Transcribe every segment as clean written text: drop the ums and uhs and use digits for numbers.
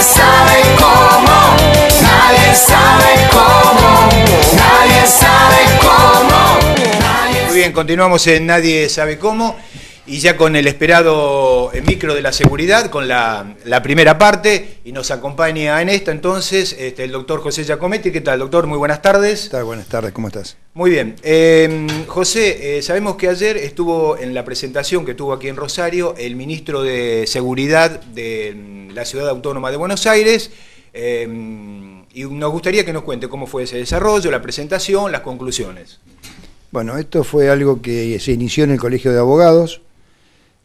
sabe cómo, nadie sabe cómo, nadie sabe cómo. Muy bien, continuamos en Nadie Sabe Cómo y ya con el esperado micro de la seguridad, con la primera parte, y nos acompaña en esta entonces el doctor José Giacometti. ¿Qué tal, doctor? Muy buenas tardes. ¿Qué tal? Buenas tardes, ¿cómo estás? Muy bien. José, sabemos que ayer estuvo en la presentación que tuvo aquí en Rosario el ministro de Seguridad de la Ciudad Autónoma de Buenos Aires, y nos gustaría que nos cuente cómo fue ese desarrollo, la presentación, las conclusiones. Bueno, esto fue algo que se inició en el Colegio de Abogados.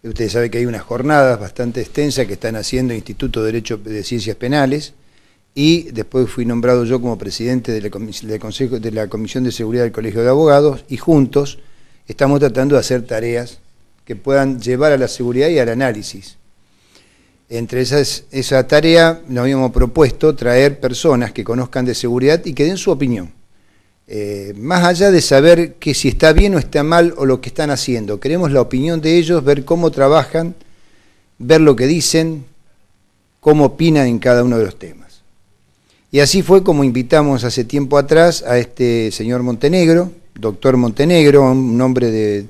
Ustedes saben que hay unas jornadas bastante extensas que están haciendo el Instituto de Derecho de Ciencias Penales, y después fui nombrado yo como presidente de la Comisión de Seguridad del Colegio de Abogados, y juntos estamos tratando de hacer tareas que puedan llevar a la seguridad y al análisis. Entre esa tarea nos habíamos propuesto traer personas que conozcan de seguridad y que den su opinión. Más allá de saber que si está bien o está mal o lo que están haciendo, queremos la opinión de ellos, ver cómo trabajan, ver lo que dicen, cómo opinan en cada uno de los temas. Y así fue como invitamos hace tiempo atrás a este señor Montenegro, doctor Montenegro, un hombre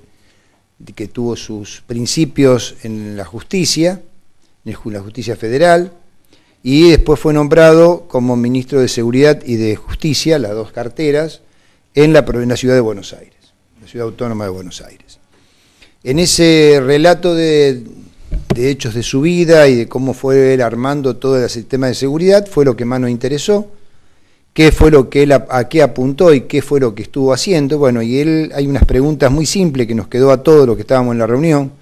que tuvo sus principios en la justicia federal, y después fue nombrado como ministro de Seguridad y de Justicia, las dos carteras, en la Ciudad de Buenos Aires, la Ciudad Autónoma de Buenos Aires. En ese relato de hechos de su vida y de cómo fue él armando todo el sistema de seguridad, fue lo que más nos interesó, qué fue lo que él a qué apuntó y qué fue lo que estuvo haciendo. Bueno, y hay unas preguntas muy simples que nos quedó a todos los que estábamos en la reunión,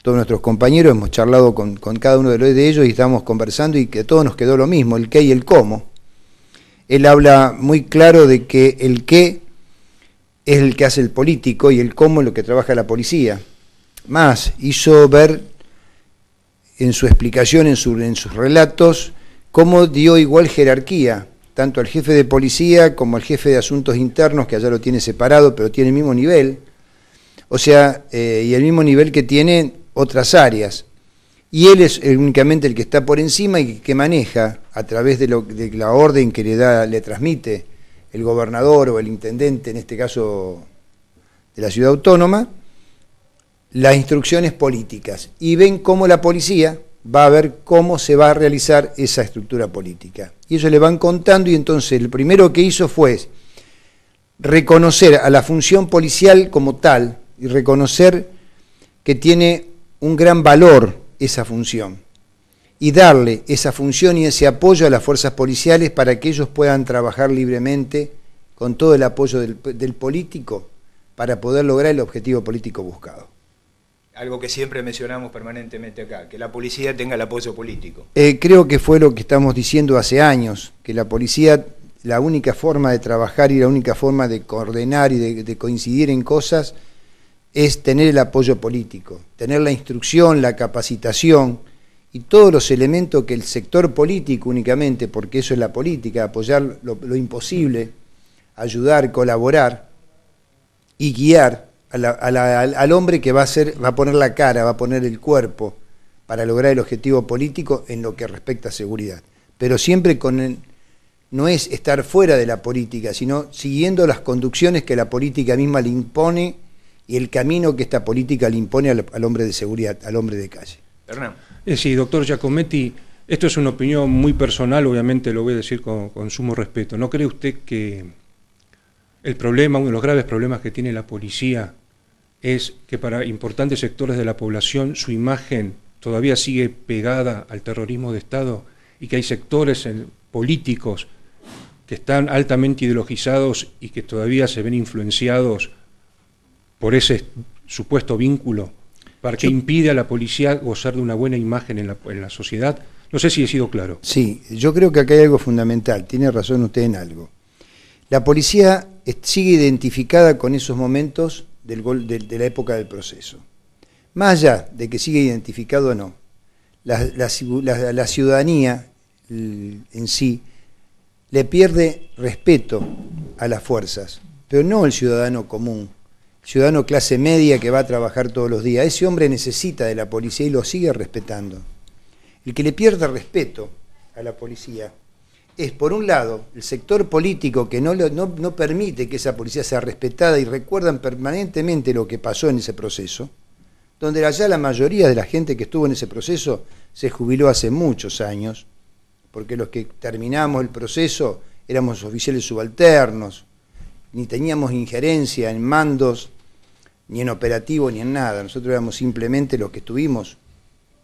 todos nuestros compañeros, hemos charlado con cada uno de ellos y estábamos conversando, y que a todos nos quedó lo mismo, el qué y el cómo. Él habla muy claro de que el qué es el que hace el político y el cómo es lo que trabaja la policía. Más, hizo ver en su explicación, en sus relatos, cómo dio igual jerarquía, tanto al jefe de policía como al jefe de asuntos internos, que allá lo tiene separado, pero tiene el mismo nivel. O sea, y el mismo nivel que tienen otras áreas. Y él es únicamente el que está por encima y que maneja a través de la orden que le transmite el gobernador o el intendente, en este caso de la Ciudad Autónoma, las instrucciones políticas. Y ven cómo la policía va a ver cómo se va a realizar esa estructura política. Y ellos le van contando, y entonces el primero que hizo fue reconocer a la función policial como tal y reconocer que tiene un gran valor esa función, y darle esa función y ese apoyo a las fuerzas policiales para que ellos puedan trabajar libremente con todo el apoyo del político para poder lograr el objetivo político buscado. Algo que siempre mencionamos permanentemente acá, que la policía tenga el apoyo político. Creo que fue lo que estamos diciendo hace años, que la policía, la única forma de trabajar y la única forma de coordinar y de coincidir en cosas es tener el apoyo político, tener la instrucción, la capacitación y todos los elementos que el sector político únicamente, porque eso es la política, apoyar lo imposible, ayudar, colaborar y guiar al hombre que va a poner la cara, va a poner el cuerpo para lograr el objetivo político en lo que respecta a seguridad. Pero siempre no es estar fuera de la política, sino siguiendo las conducciones que la política misma le impone y el camino que esta política le impone al hombre de seguridad, al hombre de calle. Hernán. Sí, doctor Giacometti, esto es una opinión muy personal, obviamente lo voy a decir con sumo respeto. ¿No cree usted que el problema, uno de los graves problemas que tiene la policía es que para importantes sectores de la población su imagen todavía sigue pegada al terrorismo de Estado, y que hay sectores políticos que están altamente ideologizados y que todavía se ven influenciados por ese supuesto vínculo, para que impide a la policía gozar de una buena imagen en la sociedad? No sé si he sido claro. Sí, yo creo que acá hay algo fundamental, tiene razón usted en algo. La policía sigue identificada con esos momentos de la época del proceso. Más allá de que siga identificado o no, la ciudadanía en sí le pierde respeto a las fuerzas, pero no el ciudadano común, el ciudadano clase media que va a trabajar todos los días. Ese hombre necesita de la policía y lo sigue respetando. El que le pierde respeto a la policía es, por un lado, el sector político que no permite que esa policía sea respetada y recuerdan permanentemente lo que pasó en ese proceso, donde ya la mayoría de la gente que estuvo en ese proceso se jubiló hace muchos años, porque los que terminamos el proceso éramos oficiales subalternos, ni teníamos injerencia en mandos, ni en operativo, ni en nada. Nosotros éramos simplemente los que estuvimos,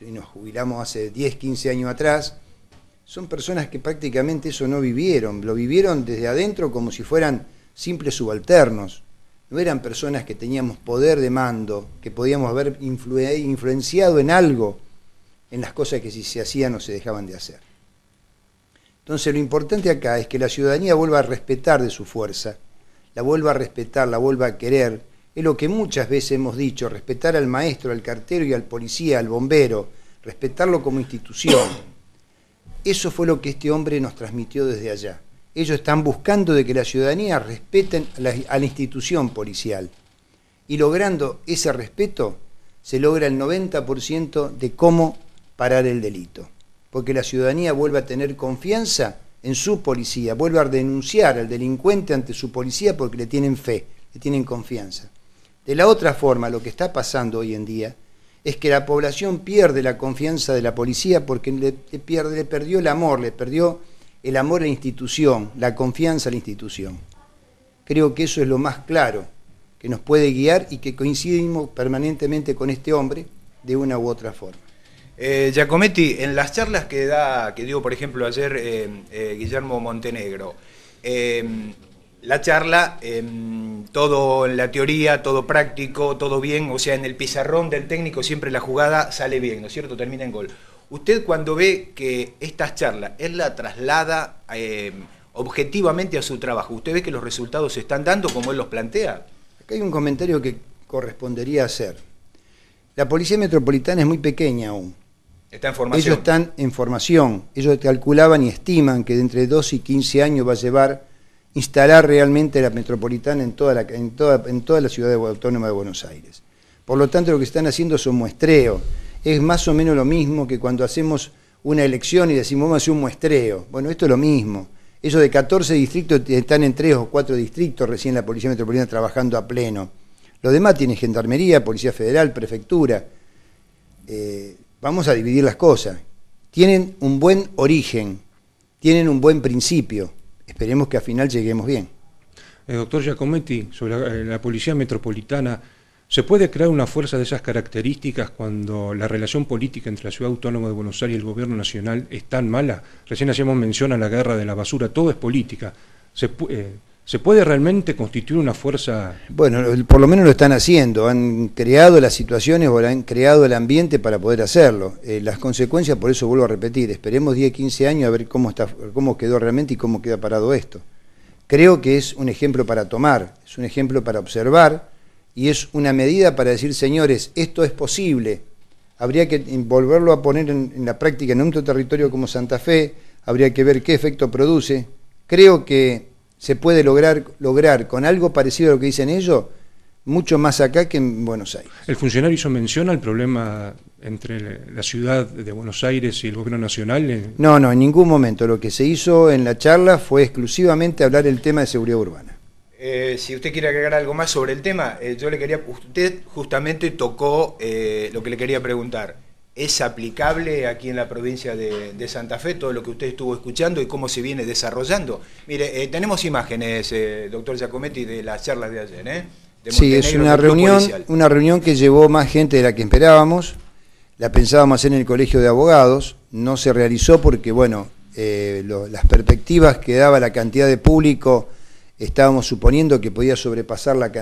y nos jubilamos hace 10, 15 años atrás. Son personas que prácticamente eso no vivieron, lo vivieron desde adentro como si fueran simples subalternos. No eran personas que teníamos poder de mando, que podíamos haber influenciado en algo, en las cosas que si se hacían o se dejaban de hacer. Entonces lo importante acá es que la ciudadanía vuelva a respetar de su fuerza, la vuelva a respetar, la vuelva a querer. Es lo que muchas veces hemos dicho, respetar al maestro, al cartero y al policía, al bombero, respetarlo como institución. Eso fue lo que este hombre nos transmitió desde allá. Ellos están buscando de que la ciudadanía respeten a la institución policial. Y logrando ese respeto, se logra el 90% de cómo parar el delito. Porque la ciudadanía vuelve a tener confianza en su policía, vuelve a denunciar al delincuente ante su policía porque le tienen fe, le tienen confianza. De la otra forma, lo que está pasando hoy en día es que la población pierde la confianza de la policía porque le perdió el amor, le perdió el amor a la institución, la confianza a la institución. Creo que eso es lo más claro que nos puede guiar y que coincidimos permanentemente con este hombre de una u otra forma. Giacometti, en las charlas que dio, por ejemplo, ayer Guillermo Montenegro, la charla, todo en la teoría, todo práctico, todo bien, o sea, en el pizarrón del técnico siempre la jugada sale bien, ¿no es cierto? Termina en gol. Usted cuando ve que estas charlas, él la traslada objetivamente a su trabajo, ¿usted ve que los resultados se están dando como él los plantea? Acá hay un comentario que correspondería hacer. La Policía Metropolitana es muy pequeña aún. Está en formación. Ellos están en formación. Ellos calculaban y estiman que de entre 2 y 15 años va a llevar instalar realmente la metropolitana en toda la ciudad autónoma de Buenos Aires. Por lo tanto, lo que están haciendo son muestreos. Es más o menos lo mismo que cuando hacemos una elección y decimos vamos a hacer un muestreo. Bueno, esto es lo mismo. Ellos de 14 distritos están en 3 o 4 distritos recién la Policía Metropolitana trabajando a pleno. Lo demás tiene Gendarmería, Policía Federal, Prefectura. Vamos a dividir las cosas. Tienen un buen origen, tienen un buen principio. Esperemos que al final lleguemos bien. Doctor Giacometti, sobre la Policía Metropolitana, ¿se puede crear una fuerza de esas características cuando la relación política entre la Ciudad Autónoma de Buenos Aires y el Gobierno Nacional es tan mala? Recién hacíamos mención a la guerra de la basura, todo es política. ¿Se puede realmente constituir una fuerza? Bueno, por lo menos lo están haciendo, han creado las situaciones o han creado el ambiente para poder hacerlo. Las consecuencias, por eso vuelvo a repetir, esperemos 10, 15 años a ver cómo quedó realmente y cómo queda parado esto. Creo que es un ejemplo para tomar, es un ejemplo para observar y es una medida para decir, señores, esto es posible. Habría que volverlo a poner en la práctica en otro territorio como Santa Fe, habría que ver qué efecto produce. Creo que se puede lograr con algo parecido a lo que dicen ellos, mucho más acá que en Buenos Aires. ¿El funcionario hizo mención al problema entre la ciudad de Buenos Aires y el gobierno nacional? No, en ningún momento. Lo que se hizo en la charla fue exclusivamente hablar del tema de seguridad urbana. Si usted quiere agregar algo más sobre el tema, usted justamente tocó lo que le quería preguntar. ¿Es aplicable aquí en la provincia de Santa Fe todo lo que usted estuvo escuchando y cómo se viene desarrollando? Mire, tenemos imágenes, doctor Giacometti, de las charlas de ayer, Sí, es una reunión que llevó más gente de la que esperábamos. La pensábamos hacer en el Colegio de Abogados, no se realizó porque, bueno, las perspectivas que daba la cantidad de público, estábamos suponiendo que podía sobrepasar la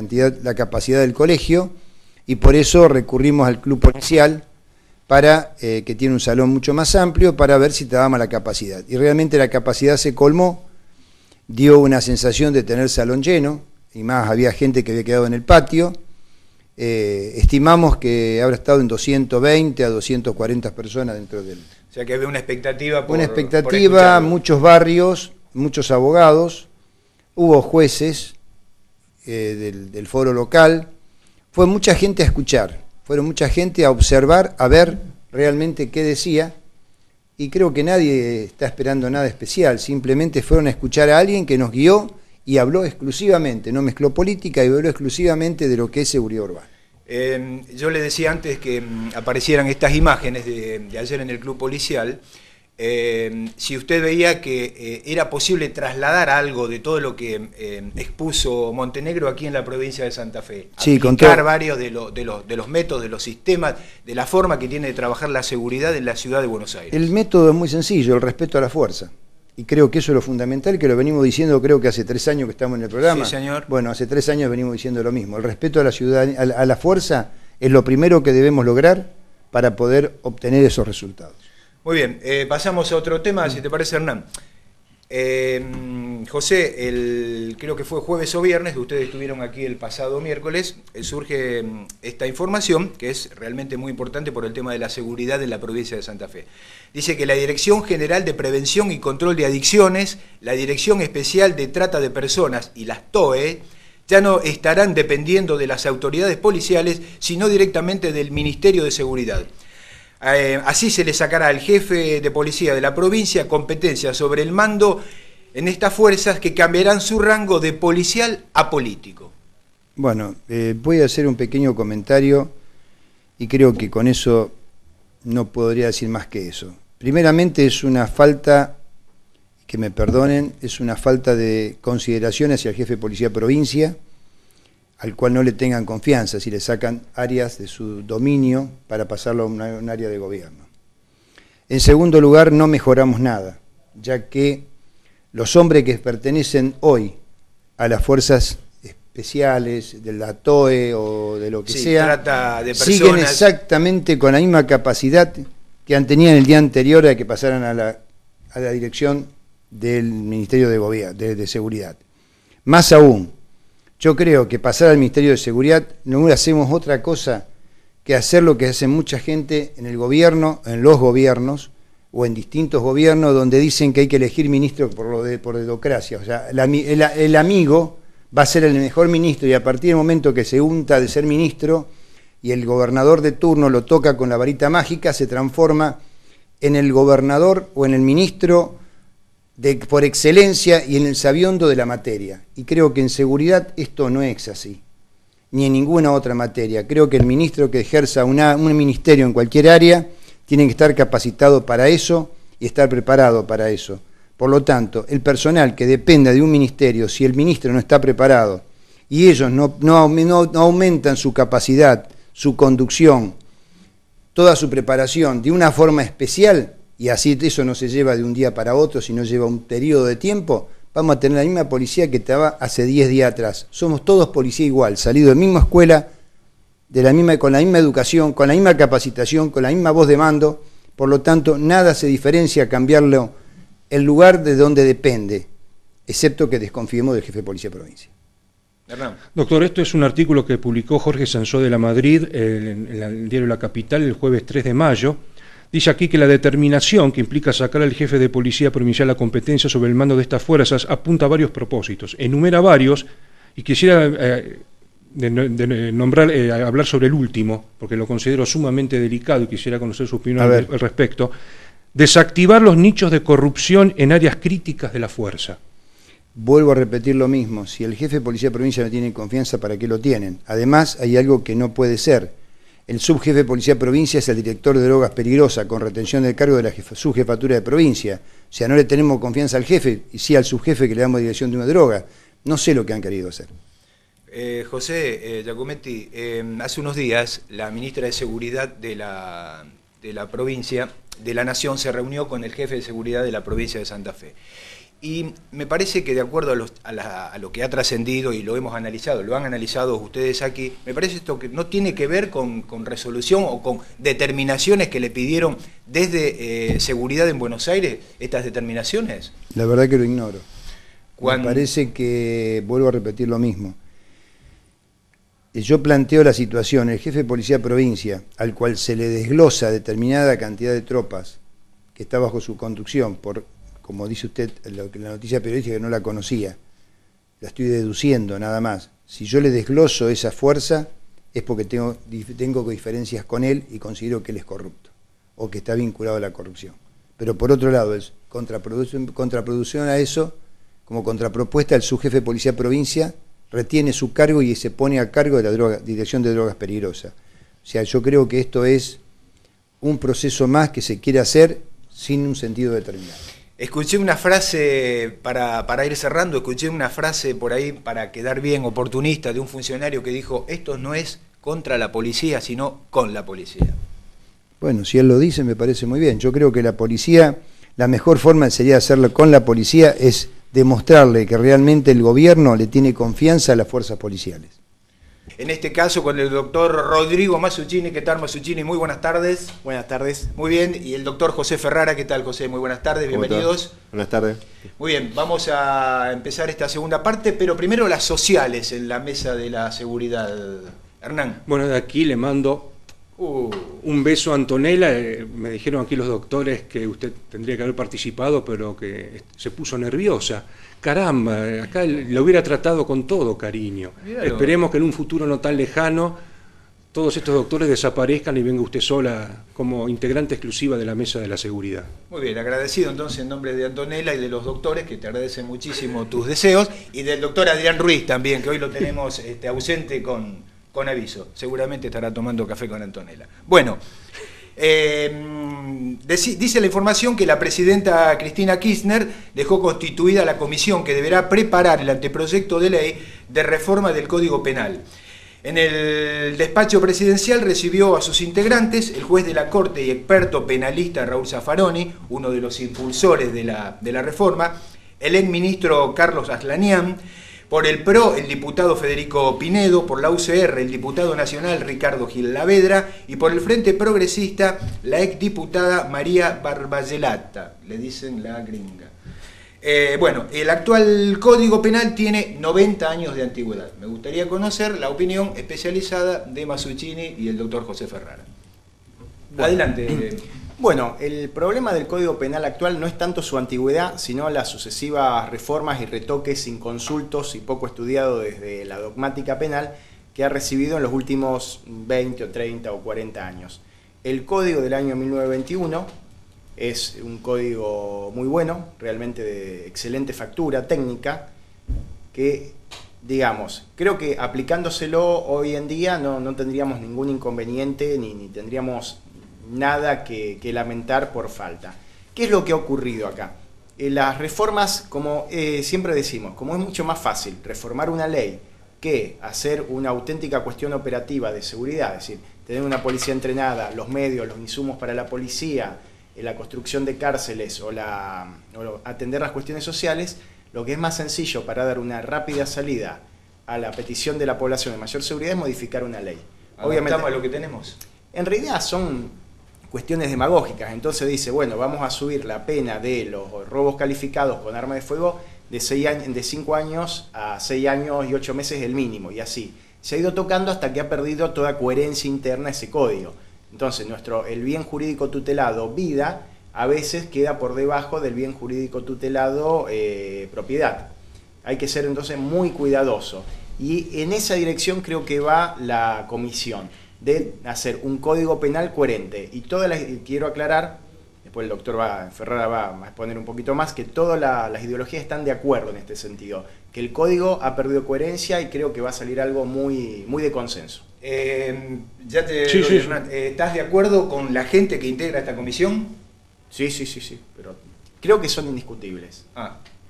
capacidad del colegio, y por eso recurrimos al club policial, que tiene un salón mucho más amplio, para ver si dábamos la capacidad. Y realmente la capacidad se colmó, dio una sensación de tener salón lleno, y más había gente que había quedado en el patio. Estimamos que habrá estado en 220 a 240 personas dentro del... O sea que había una expectativa por muchos barrios, muchos abogados, hubo jueces del foro local, fue mucha gente a escuchar. Fueron mucha gente a observar, a ver realmente qué decía, y creo que nadie está esperando nada especial, simplemente fueron a escuchar a alguien que nos guió y habló exclusivamente, no mezcló política y habló exclusivamente de lo que es seguridad urbana. Yo le decía antes que aparecieran estas imágenes de ayer en el Club Policial. Si usted veía que era posible trasladar algo de todo lo que expuso Montenegro aquí en la provincia de Santa Fe, sí, aplicar varios de los métodos, de los sistemas, de la forma que tiene de trabajar la seguridad en la ciudad de Buenos Aires. El método es muy sencillo, el respeto a la fuerza. Y creo que eso es lo fundamental, que lo venimos diciendo, creo que hace 3 años que estamos en el programa. Sí, señor. Bueno, hace 3 años venimos diciendo lo mismo. El respeto a la ciudadanía, a la fuerza, es lo primero que debemos lograr para poder obtener esos resultados. Muy bien, pasamos a otro tema, si te parece, Hernán. José, creo que fue jueves o viernes, ustedes estuvieron aquí el pasado miércoles, surge esta información que es realmente muy importante por el tema de la seguridad en la provincia de Santa Fe. Dice que la Dirección General de Prevención y Control de Adicciones, la Dirección Especial de Trata de Personas y las TOE ya no estarán dependiendo de las autoridades policiales, sino directamente del Ministerio de Seguridad. Así se le sacará al jefe de policía de la provincia competencia sobre el mando en estas fuerzas que cambiarán su rango de policial a político. Bueno, voy a hacer un pequeño comentario y creo que con eso no podría decir más que eso. Primeramente es una falta, que me perdonen, es una falta de consideración hacia el jefe de policía provincia, al cual no le tengan confianza si le sacan áreas de su dominio para pasarlo a un área de gobierno. En segundo lugar, no mejoramos nada, ya que los hombres que pertenecen hoy a las fuerzas especiales, de la TOE o de lo que sea, trata de personas, siguen exactamente con la misma capacidad que han tenido el día anterior a que pasaran a la dirección del Ministerio de Gobierno, de Seguridad. Más aún, yo creo que pasar al Ministerio de Seguridad no hacemos otra cosa que hacer lo que hace mucha gente en el gobierno, en los gobiernos o en distintos gobiernos donde dicen que hay que elegir ministro por dedocracia. O sea, el amigo va a ser el mejor ministro y a partir del momento que se unta de ser ministro y el gobernador de turno lo toca con la varita mágica, se transforma en el gobernador o en el ministro por excelencia y en el sabiondo de la materia. Y creo que en seguridad esto no es así, ni en ninguna otra materia. Creo que el ministro que ejerza un ministerio en cualquier área tiene que estar capacitado para eso y estar preparado para eso. Por lo tanto, el personal que dependa de un ministerio, si el ministro no está preparado y ellos no aumentan su capacidad, su conducción, toda su preparación de una forma especial, y así eso no se lleva de un día para otro, sino lleva un periodo de tiempo, vamos a tener la misma policía que estaba hace 10 días atrás. Somos todos policía igual, salidos de la misma escuela, con la misma educación, con la misma capacitación, con la misma voz de mando, por lo tanto nada se diferencia a cambiarlo el lugar de donde depende, excepto que desconfiemos del jefe de policía de provincia. Hernán. Doctor, esto es un artículo que publicó Jorge Sansó de la Madrid en el diario La Capital el jueves 3 de mayo. Dice aquí que la determinación que implica sacar al jefe de policía provincial la competencia sobre el mando de estas fuerzas apunta a varios propósitos. Enumera varios y quisiera hablar sobre el último, porque lo considero sumamente delicado y quisiera conocer su opinión al respecto. Desactivar los nichos de corrupción en áreas críticas de la fuerza. Vuelvo a repetir lo mismo, si el jefe de policía de provincia no tiene confianza, ¿para qué lo tienen? Además, hay algo que no puede ser. El subjefe de policía de provincia es el director de drogas peligrosas, con retención del cargo de la subjefatura de provincia. O sea, no le tenemos confianza al jefe, y sí al subjefe que le damos dirección de una droga. No sé lo que han querido hacer. José Giacometti, hace unos días la ministra de Seguridad de la provincia, de la Nación, se reunió con el jefe de seguridad de la provincia de Santa Fe. Y me parece que de acuerdo a lo que ha trascendido y lo hemos analizado, lo han analizado ustedes aquí, me parece esto que no tiene que ver con resolución o con determinaciones que le pidieron desde seguridad en Buenos Aires, estas determinaciones. La verdad que lo ignoro. Me parece que, vuelvo a repetir lo mismo, yo planteo la situación, el jefe de policía de provincia, al cual se le desglosa determinada cantidad de tropas que está bajo su conducción por, como dice usted, la noticia periodística que no la conocía, la estoy deduciendo nada más. Si yo le desgloso esa fuerza es porque tengo diferencias con él y considero que él es corrupto o que está vinculado a la corrupción. pero por otro lado, es contraproducción a eso, como contrapropuesta, el subjefe de Policía de Provincia retiene su cargo y se pone a cargo de la Dirección de Drogas Peligrosas. O sea, yo creo que esto es un proceso más que se quiere hacer sin un sentido determinado. Escuché una frase, para ir cerrando, escuché una frase por ahí para quedar bien, oportunista, de un funcionario que dijo: esto no es contra la policía, sino con la policía. Bueno, si él lo dice, me parece muy bien. Yo creo que la policía, la mejor forma sería hacerlo con la policía, es demostrarle que realmente el gobierno le tiene confianza a las fuerzas policiales. En este caso con el doctor Rodrigo Mazzuccini. ¿Qué tal, Mazzuccini? Muy buenas tardes. Buenas tardes. Muy bien. Y el doctor José Ferrara. ¿Qué tal, José? Muy buenas tardes, bienvenidos. Buenas tardes. Muy bien, vamos a empezar esta segunda parte, pero primero las sociales en la mesa de la seguridad. Hernán. Bueno, de aquí le mando un beso a Antonella. Me dijeron aquí los doctores que usted tendría que haber participado, pero que se puso nerviosa. Caramba, acá lo hubiera tratado con todo cariño. Claro. Esperemos que en un futuro no tan lejano todos estos doctores desaparezcan y venga usted sola como integrante exclusiva de la mesa de la seguridad. Muy bien, agradecido entonces en nombre de Antonella y de los doctores, que te agradecen muchísimo tus deseos, y del doctor Adrián Ruiz también, que hoy lo tenemos ausente con aviso. Seguramente estará tomando café con Antonella. Bueno, dice la información que la presidenta Cristina Kirchner dejó constituida la comisión que deberá preparar el anteproyecto de ley de reforma del Código Penal. En el despacho presidencial recibió a sus integrantes el juez de la Corte y experto penalista Raúl Zaffaroni, uno de los impulsores de la reforma, el exministro Carlos Aslanian, por el PRO el diputado Federico Pinedo, por la UCR el diputado nacional Ricardo Gil Lavedra y por el Frente Progresista la exdiputada María Barballelata, le dicen la gringa. Bueno, el actual Código Penal tiene 90 años de antigüedad. Me gustaría conocer la opinión especializada de Mazzuccini y el doctor José Ferrara. Adelante. Bueno, el problema del Código Penal actual no es tanto su antigüedad, sino las sucesivas reformas y retoques inconsultos y poco estudiados desde la dogmática penal que ha recibido en los últimos 20 o 30 o 40 años. El Código del año 1921 es un código muy bueno, realmente de excelente factura técnica, que, digamos, creo que aplicándoselo hoy en día no tendríamos ningún inconveniente ni tendríamos nada que lamentar por falta. ¿Qué es lo que ha ocurrido acá? Las reformas, como siempre decimos, como es mucho más fácil reformar una ley que hacer una auténtica cuestión operativa de seguridad, es decir, tener una policía entrenada, los medios, los insumos para la policía, la construcción de cárceles o atender las cuestiones sociales, lo que es más sencillo para dar una rápida salida a la petición de la población de mayor seguridad es modificar una ley. Obviamente, a lo que tenemos. En realidad son cuestiones demagógicas, entonces dice, bueno, vamos a subir la pena de los robos calificados con arma de fuego de 5 años a 6 años y 8 meses el mínimo, y así. Se ha ido tocando hasta que ha perdido toda coherencia interna ese código. Entonces, el bien jurídico tutelado vida a veces queda por debajo del bien jurídico tutelado propiedad. Hay que ser entonces muy cuidadoso. Y en esa dirección creo que va la comisión, de hacer un código penal coherente. Y quiero aclarar, después el doctor Ferrara va a exponer un poquito más, que todas las ideologías están de acuerdo en este sentido, que el código ha perdido coherencia y creo que va a salir algo muy, muy de consenso. ¿Estás de acuerdo con la gente que integra esta comisión? Sí, pero creo que son indiscutibles.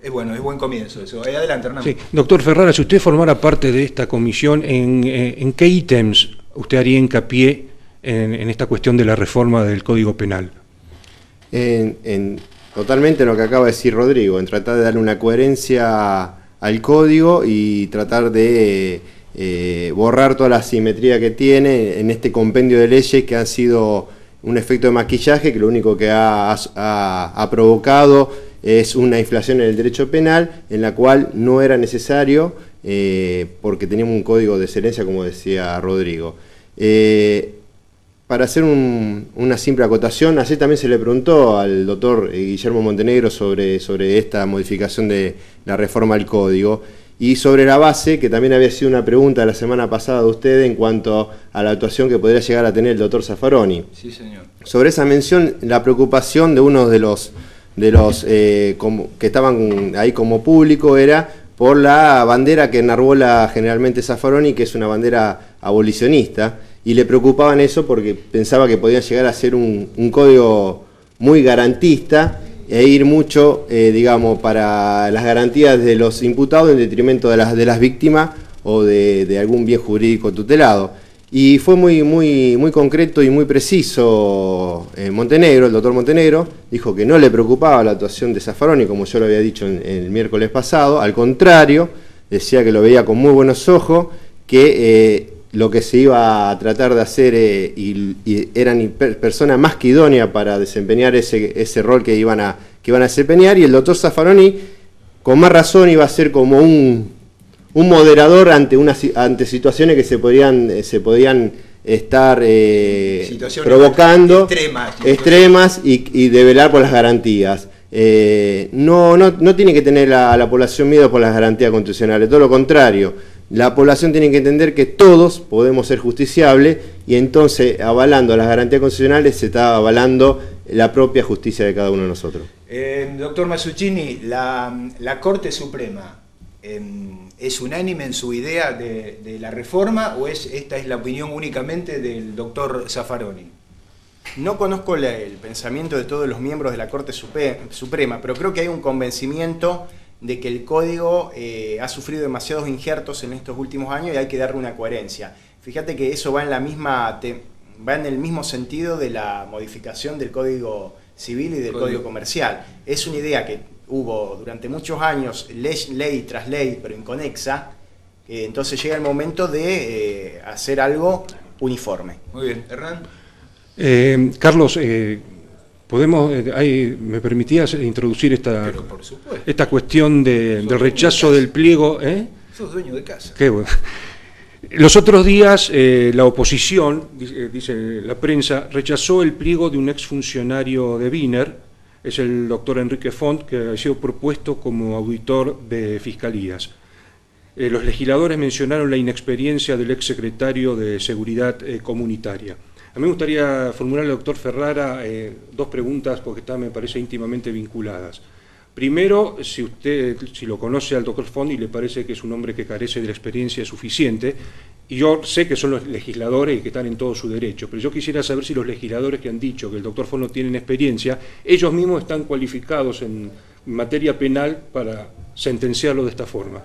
Es bueno, es buen comienzo eso. Adelante, Hernán. Sí. Doctor Ferrara, si usted formara parte de esta comisión, ¿en qué ítems usted haría hincapié en esta cuestión de la reforma del Código Penal? Totalmente lo que acaba de decir Rodrigo, en tratar de darle una coherencia al código y tratar de borrar toda la asimetría que tiene en este compendio de leyes que han sido un efecto de maquillaje, que lo único que ha provocado es una inflación en el derecho penal, en la cual no era necesario, porque teníamos un código de excelencia, como decía Rodrigo. Para hacer una simple acotación, ayer también se le preguntó al doctor Guillermo Montenegro sobre esta modificación de la reforma al código, y sobre la base, que también había sido una pregunta la semana pasada de usted en cuanto a la actuación que podría llegar a tener el doctor Zaffaroni. Sí, señor. Sobre esa mención, la preocupación de uno de los que estaban ahí como público era por la bandera que enarbola generalmente Zaffaroni, que es una bandera abolicionista, y le preocupaban eso porque pensaba que podía llegar a ser un código muy garantista e ir mucho, digamos, para las garantías de los imputados en detrimento de las víctimas o de algún bien jurídico tutelado. Y fue muy concreto y muy preciso Montenegro, el doctor Montenegro, dijo que no le preocupaba la actuación de Zaffaroni, como yo lo había dicho el miércoles pasado, al contrario, decía que lo veía con muy buenos ojos, que lo que se iba a tratar de hacer y eran personas más que idóneas para desempeñar ese rol que iban a desempeñar, y el doctor Zaffaroni con más razón iba a ser como un moderador ante situaciones que se podían estar provocando extremas y de velar por las garantías. No tiene que tener a la población miedo por las garantías constitucionales, todo lo contrario. La población tiene que entender que todos podemos ser justiciables, y entonces, avalando las garantías constitucionales, se está avalando la propia justicia de cada uno de nosotros. Doctor Mazzuccini, la Corte Suprema ¿es unánime en su idea de la reforma, o esta es la opinión únicamente del doctor Zaffaroni? No conozco el pensamiento de todos los miembros de la Corte Suprema, pero creo que hay un convencimiento de que el código ha sufrido demasiados injertos en estos últimos años y hay que darle una coherencia. Fíjate que eso va en el mismo sentido de la modificación del Código Civil y del Código Comercial. Es una idea que hubo durante muchos años, ley tras ley, pero inconexa, entonces llega el momento de hacer algo uniforme. Muy bien. Hernán. Carlos, ¿me permitías introducir esta cuestión del rechazo del pliego? Sos dueño de casa. Qué bueno. Los otros días la oposición, dice la prensa, rechazó el pliego de un exfuncionario de Wiener, es el doctor Enrique Font, que ha sido propuesto como auditor de fiscalías. Los legisladores mencionaron la inexperiencia del exsecretario de Seguridad Comunitaria. A mí me gustaría formularle al doctor Ferrara dos preguntas, porque me parece íntimamente vinculadas. Primero, si lo conoce al doctor Font y le parece que es un hombre que carece de la experiencia suficiente, y yo sé que son los legisladores y que están en todo su derecho, pero yo quisiera saber si los legisladores que han dicho que el doctor Font no tiene experiencia, ellos mismos están cualificados en materia penal para sentenciarlo de esta forma.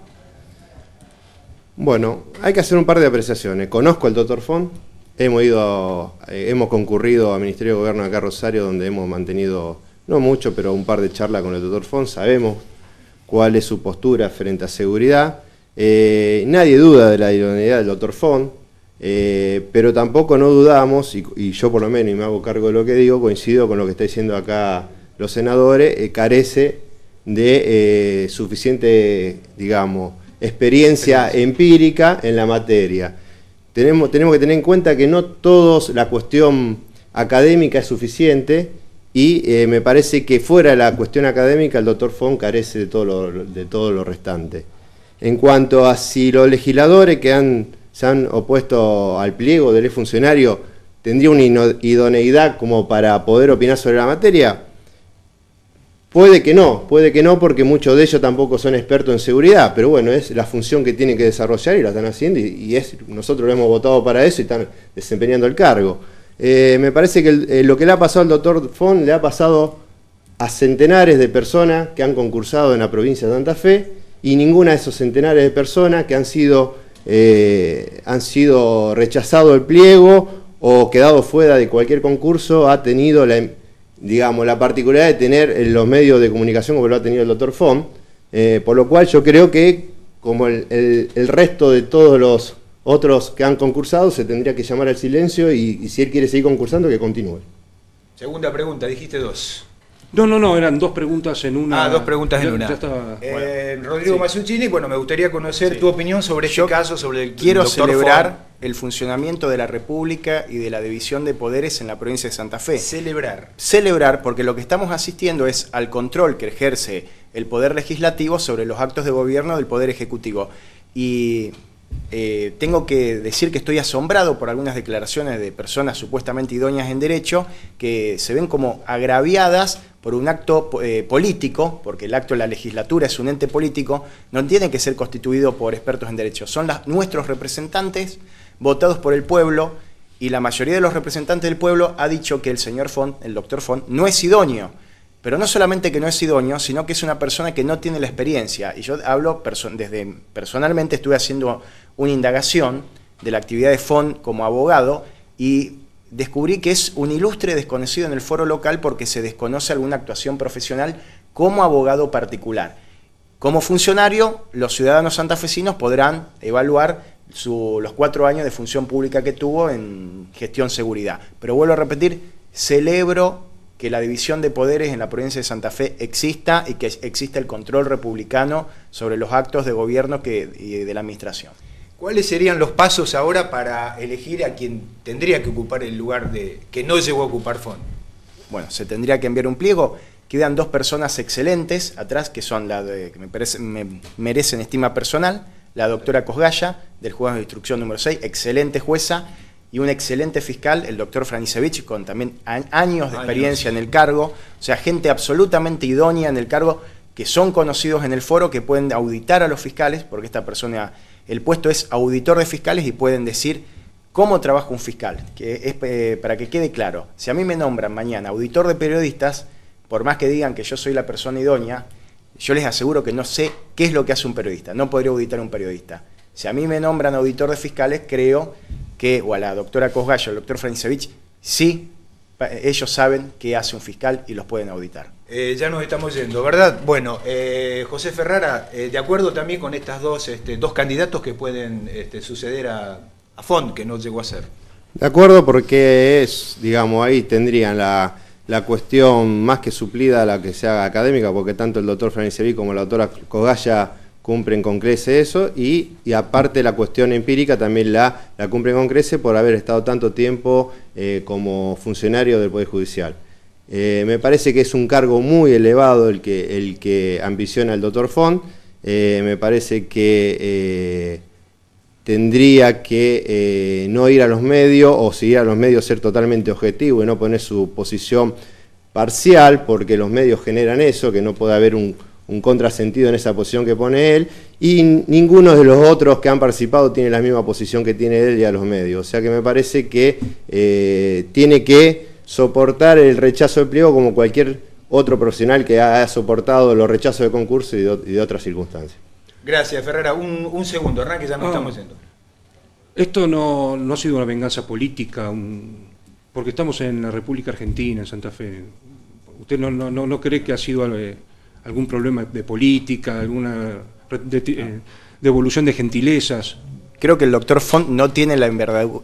Bueno, hay que hacer un par de apreciaciones. Conozco al doctor Font. Hemos concurrido al Ministerio de Gobierno de acá Rosario, donde hemos mantenido, no mucho, pero un par de charlas con el doctor Font. Sabemos cuál es su postura frente a seguridad. Nadie duda de la idoneidad del doctor Font, pero tampoco no dudamos, y yo por lo menos, y me hago cargo de lo que digo, coincido con lo que está diciendo acá los senadores, carece de suficiente, digamos, experiencia empírica en la materia. Tenemos que tener en cuenta que no todos la cuestión académica es suficiente, y me parece que fuera de la cuestión académica el doctor Font carece de todo lo restante. En cuanto a si los legisladores que se han opuesto al pliego del funcionario tendrían una idoneidad como para poder opinar sobre la materia, puede que no, porque muchos de ellos tampoco son expertos en seguridad, pero bueno, es la función que tienen que desarrollar y la están haciendo, y nosotros lo hemos votado para eso y están desempeñando el cargo. Me parece que lo que le ha pasado al doctor Font le ha pasado a centenares de personas que han concursado en la provincia de Santa Fe, y ninguna de esos centenares de personas que han sido rechazado el pliego o quedado fuera de cualquier concurso ha tenido la particularidad de tener los medios de comunicación como lo ha tenido el doctor Font, por lo cual yo creo que, como el resto de todos los otros que han concursado, se tendría que llamar al silencio, y si él quiere seguir concursando, que continúe. Segunda pregunta, dijiste dos. No, eran dos preguntas en una. Dos preguntas en una. Ya estaba, Rodrigo Mazzuccini, me gustaría conocer tu opinión sobre este caso, sobre el Quiero doctor celebrar Font. el funcionamiento de la República y de la división de poderes en la provincia de Santa Fe. Celebrar, porque lo que estamos asistiendo es al control que ejerce el Poder Legislativo sobre los actos de gobierno del Poder Ejecutivo. Y tengo que decir que estoy asombrado por algunas declaraciones de personas supuestamente idóneas en derecho que se ven como agraviadas por un acto político, porque el acto de la legislatura es un ente político, no tiene que ser constituido por expertos en derecho. Son nuestros representantes votados por el pueblo, y la mayoría de los representantes del pueblo ha dicho que el señor Font, el doctor Font, no es idóneo. Pero no solamente que no es idóneo, sino que es una persona que no tiene la experiencia. Y yo hablo personalmente, estuve haciendo una indagación de la actividad de Font como abogado y descubrí que es un ilustre desconocido en el foro local porque se desconoce alguna actuación profesional como abogado particular. Como funcionario, los ciudadanos santafesinos podrán evaluar los 4 años de función pública que tuvo en gestión seguridad. Pero vuelvo a repetir, celebro que la división de poderes en la provincia de Santa Fe exista y que exista el control republicano sobre los actos de gobierno y de la administración. ¿Cuáles serían los pasos ahora para elegir a quien tendría que ocupar el lugar que no llegó a ocupar Font? Bueno, se tendría que enviar un pliego. Quedan 2 personas excelentes atrás, que son que me merecen estima personal, la doctora Cosgaya, del Juzgado de Instrucción número 6, excelente jueza, y un excelente fiscal, el doctor Franisevich, con también años de experiencia en el cargo, o sea, gente absolutamente idónea en el cargo, que son conocidos en el foro, que pueden auditar a los fiscales, porque esta persona, el puesto es auditor de fiscales y pueden decir cómo trabaja un fiscal, que es para que quede claro. Si a mí me nombran mañana auditor de periodistas, por más que digan que yo soy la persona idónea, yo les aseguro que no sé qué es lo que hace un periodista, no podría auditar a un periodista. Si a mí me nombran auditor de fiscales, creo que, o a la doctora Cosgaya o al doctor Franisevich, sí, ellos saben qué hace un fiscal y los pueden auditar. Ya nos estamos yendo, ¿verdad? Bueno, José Ferrara, de acuerdo también con estas dos candidatos que pueden suceder a Font, que no llegó a ser. De acuerdo, porque digamos, ahí tendrían la cuestión más que suplida a la que se haga académica, porque tanto el doctor Franisevich como la doctora Cosgaya cumplen con crece eso, y aparte la cuestión empírica también la cumplen con crece por haber estado tanto tiempo como funcionario del Poder Judicial. Me parece que es un cargo muy elevado el que ambiciona el doctor Font. Me parece que tendría que no ir a los medios, o si ir a los medios ser totalmente objetivo y no poner su posición parcial, porque los medios generan eso, que no puede haber un contrasentido en esa posición que pone él, y ninguno de los otros que han participado tiene la misma posición que tiene él y a los medios. O sea que me parece que tiene que soportar el rechazo del pliego como cualquier otro profesional que ha soportado los rechazos de concurso y de otras circunstancias. Gracias, Ferrara. Un segundo, Hernán, que ya no estamos yendo. Esto no ha sido una venganza política, porque estamos en la República Argentina, en Santa Fe. ¿Usted no cree que ha sido algún problema de política, alguna devolución de gentilezas? Creo que el doctor Font no tiene la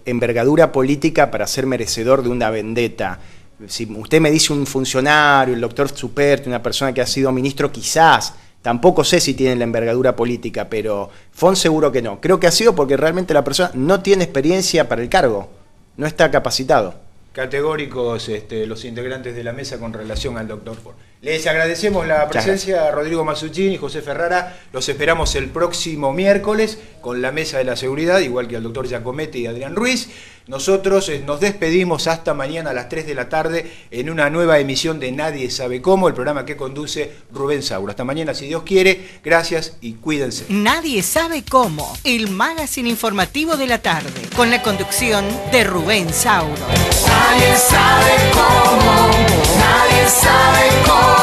envergadura política para ser merecedor de una vendetta. Si usted me dice un funcionario, el doctor Superti, una persona que ha sido ministro, quizás, tampoco sé si tiene la envergadura política, pero Font seguro que no. Creo que ha sido porque realmente la persona no tiene experiencia para el cargo, no está capacitado. Categóricos los integrantes de la mesa con relación al doctor Font. Les agradecemos la presencia de Rodrigo Mazzuccini y José Ferrara. Los esperamos el próximo miércoles con la mesa de la seguridad, igual que al doctor Giacometti y Adrián Ruiz. Nosotros nos despedimos hasta mañana a las 3 de la tarde en una nueva emisión de Nadie Sabe Cómo, el programa que conduce Rubén Sauro. Hasta mañana, si Dios quiere. Gracias y cuídense. Nadie Sabe Cómo, el magazine informativo de la tarde, con la conducción de Rubén Sauro. Nadie sabe cómo, nadie sabe cómo.